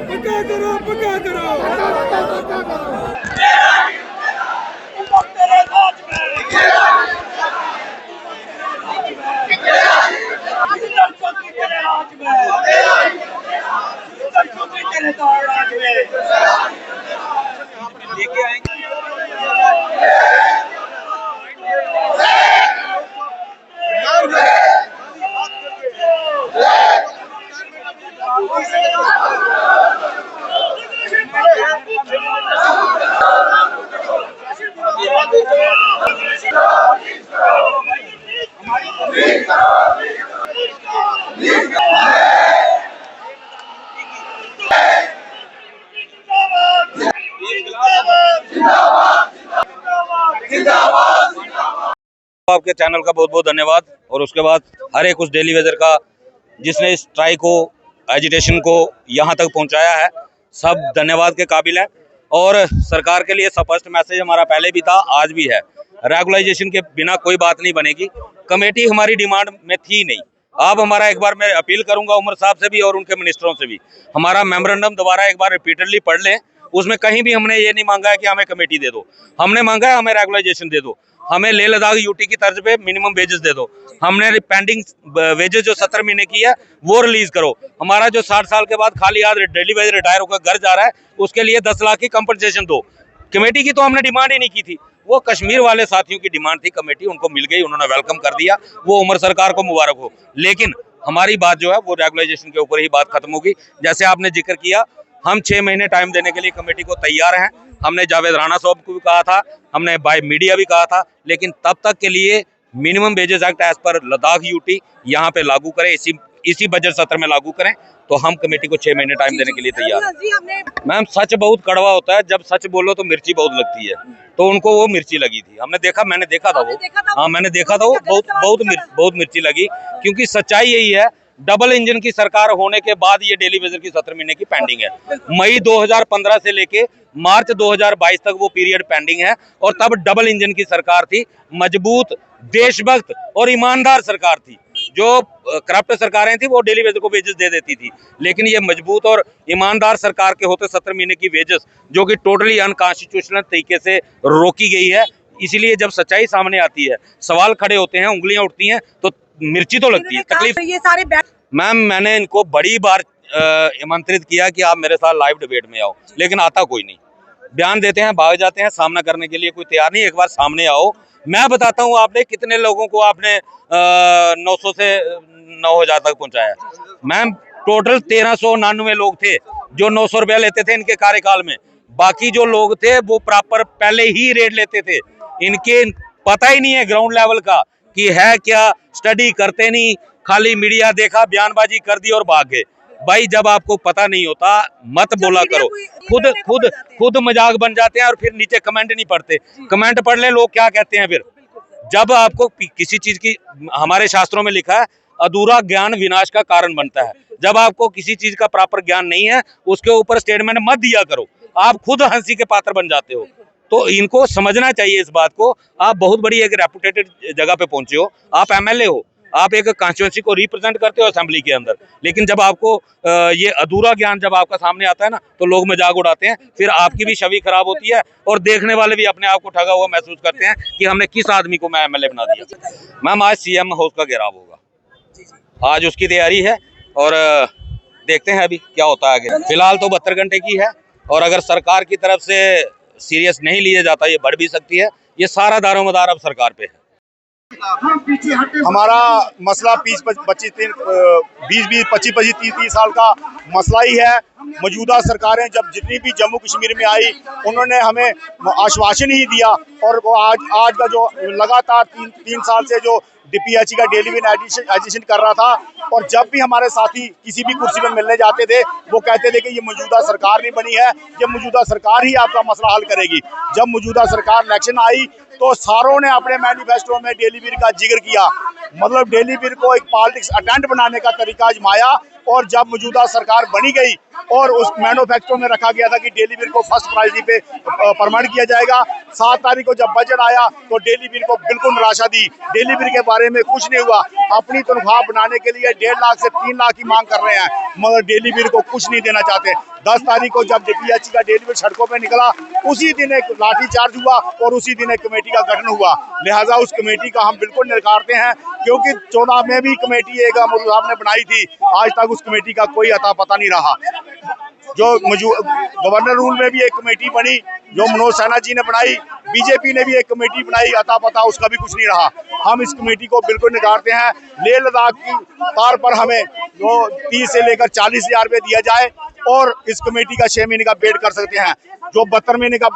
पक्का करो, पक्का करो। लेके आएंगे। आपके चैनल का बहुत बहुत धन्यवाद। और उसके बाद हर एक उस डेली वेजर का जिसने इस स्ट्राइक को, एजिटेशन को यहाँ तक पहुँचाया है, सब धन्यवाद के काबिल है। और सरकार के लिए स्पष्ट मैसेज हमारा पहले भी था, आज भी है, रेगुलाइजेशन के बिना कोई बात नहीं बनेगी। कमेटी हमारी डिमांड में थी नहीं। अब हमारा एक बार मैं अपील करूंगा उमर साहब से भी और उनके मिनिस्टरों से भी, हमारा मेमोरेंडम दोबारा एक बार रिपीटेडली पढ़ लें। उसमें कहीं भी हमने ये नहीं मांगा है कि हमें कमेटी दे दो, हमने मांगा है हमें रेगुलाइजेशन दे दो, हमें लेह लद्दाख यूटी की तर्ज पे मिनिमम वेजेस दे दो, हमने पेंडिंग वेजेस जो 17 महीने की है वो रिलीज करो। हमारा जो 60 साल के बाद खाली हाथ डेली वेज रिटायर होकर घर जा रहा है, उसके लिए 10 लाख की कंपनसेशन दो। कमेटी की तो हमने डिमांड ही नहीं की थी, वो कश्मीर वाले साथियों की डिमांड थी। कमेटी उनको मिल गई, उन्होंने वेलकम कर दिया, वो उमर सरकार को मुबारक हो। लेकिन हमारी बात जो है वो रेगुलाइजेशन के ऊपर ही बात खत्म होगी। जैसे आपने जिक्र किया, हम 6 महीने टाइम देने के लिए कमेटी को तैयार हैं। हमने जावेद राणा साहब को भी कहा था, हमने बाय मीडिया भी कहा था, लेकिन तब तक के लिए minimum wages act as per Ladakh UT यहाँ पे लागू करें, इसी बजट सत्र में लागू करें, तो हम कमेटी को 6 महीने टाइम देने के लिए तैयार हैं। मैम, सच बहुत कड़वा होता है, जब सच बोलो तो मिर्ची बहुत लगती है, तो उनको वो मिर्ची लगी थी। मैंने देखा था वो, हाँ मैंने देखा था वो, बहुत मिर्ची लगी, क्योंकि सच्चाई यही है। डबल इंजन की सरकार होने के बाद ये डेली वेजर की 17 महीने की पेंडिंग है। मई 2015 से लेके मार्च 2022 तक वो पीरियड पेंडिंग है, और तब डबल इंजन की सरकार थी, मजबूत, देशभक्त और ईमानदार सरकार थी। जो करप्ट सरकारें थी वो डेली वेजर को वेजेस दे देती थी, लेकिन ये मजबूत और ईमानदार सरकार के होते 17 महीने की वेजेस, जो कि टोटली अनकॉन्स्टिट्यूशनल तरीके से रोकी गई है। इसीलिए जब सच्चाई सामने आती है, सवाल खड़े होते हैं, उंगलियां उठती हैं, तो मिर्ची तो लगती है, तकलीफ। ये सारे मैम, मैंने इनको बड़ी बार आमंत्रित किया कि आप मेरे साथ लाइव डिबेट में आओ, लेकिन आता कोई नहीं। बयान देते हैं, भाग जाते हैं, सामना करने के लिए कोई तैयार नहीं। एक बार सामने आओ, मैं बताता हूँ आपने कितने लोगों को आपने 900 से 9000 तक पहुंचाया। मैम, टोटल 1399 लोग थे जो 900 रुपया लेते थे इनके कार्यकाल में। बाकी जो लोग थे वो प्रॉपर पहले ही रेट लेते थे। इनके पता ही नहीं है ग्राउंड लेवल का कि है क्या, स्टडी करते नहीं, खाली मीडिया देखा, बयानबाजी कर दी और भाग गए। भाई, जब आपको पता नहीं होता मत बोला करो। खुद मजाक बन जाते हैं और फिर नीचे कमेंट नहीं पढ़ते। कमेंट पढ़ ले, लोग क्या कहते हैं फिर। जब आपको किसी चीज की, हमारे शास्त्रों में लिखा है, अधूरा ज्ञान विनाश का कारण बनता है। जब आपको किसी चीज का प्रॉपर ज्ञान नहीं है, उसके ऊपर स्टेटमेंट मत दिया करो, आप खुद हंसी के पात्र बन जाते हो। तो इनको समझना चाहिए इस बात को। आप बहुत बड़ी एक रेपुटेटेड जगह पे पहुंचे हो, आप एमएलए हो, आप एक कॉन्स्टिट्यूएंसी को रिप्रेजेंट करते हो असेंबली के अंदर, लेकिन जब आपको ये अधूरा ज्ञान जब आपका सामने आता है ना, तो लोग मजाक उड़ाते हैं, फिर आपकी भी छवि खराब होती है और देखने वाले भी अपने आप को ठगा हुआ महसूस करते हैं कि हमने किस आदमी को मैं एमएलए बना दिया। मैम, आज सीएम हाउस का घेराव होगा, आज उसकी तैयारी है और देखते हैं अभी क्या होता है आगे। फिलहाल तो 72 घंटे की है, और अगर सरकार की तरफ से सीरियस नहीं लिया जाता, ये बढ़ भी सकती है। ये सारा दारोमदार अब सरकार पे है। हमारा मसला 20-25-30 साल का मसला ही है। मौजूदा सरकारें जब जितनी भी जम्मू कश्मीर में आई, उन्होंने हमें आश्वासन ही दिया, और वो आज का जो लगातार 3 साल से जो DPHE का डेली वेज एडिशन कर रहा था, और जब भी हमारे साथी किसी भी कुर्सी पर मिलने जाते थे, वो कहते थे कि ये मौजूदा सरकार नहीं बनी है, ये मौजूदा सरकार ही आपका मसला हल करेगी। जब मौजूदा सरकार इलेक्शन आई, तो सारों ने अपने मैनिफेस्टो में डेली वेज का जिक्र किया, मतलब डेली वेज को एक पॉलिटिक्स अटेंड बनाने का तरीका आजमाया। और जब मौजूदा सरकार बनी गई और उस मैनिफेस्टो में रखा गया था कि डेली वेज को फर्स्ट प्रायोरिटी पे परमानेंट किया जाएगा, 7 तारीख को जब बजट आया तो डेली वेज को बिल्कुल निराशा दी, डेली वेज के बारे में कुछ नहीं हुआ। अपनी तनख्वाह बनाने के लिए 1.5 लाख से 3 लाख की मांग कर रहे हैं, मगर डेली वेयर को कुछ नहीं देना चाहते। 10 तारीख को जब DPH का डेली वेयर सड़कों पे निकला, उसी दिन एक लाठीचार्ज हुआ और उसी दिन एक कमेटी का गठन हुआ। लिहाजा उस कमेटी का हम बिल्कुल नकारते हैं, क्योंकि 14 में भी कमेटी एक साहब ने बनाई थी, आज तक उस कमेटी का कोई अता पता नहीं रहा। जो गवर्नर रूल में भी एक कमेटी बनी जो मनोज सिन्हा जी ने बनाई, बीजेपी ने भी एक कमेटी बनाई, अता पता उसका भी कुछ नहीं रहा। हम इस कमेटी को बिल्कुल नकारते हैं। लेह लद्दाख की तार पर हमें जो 30 से लेकर 40 हजार रुपये दिया जाए और इस कमेटी का 6 महीने का वेट कर सकते हैं। जो 72 महीने का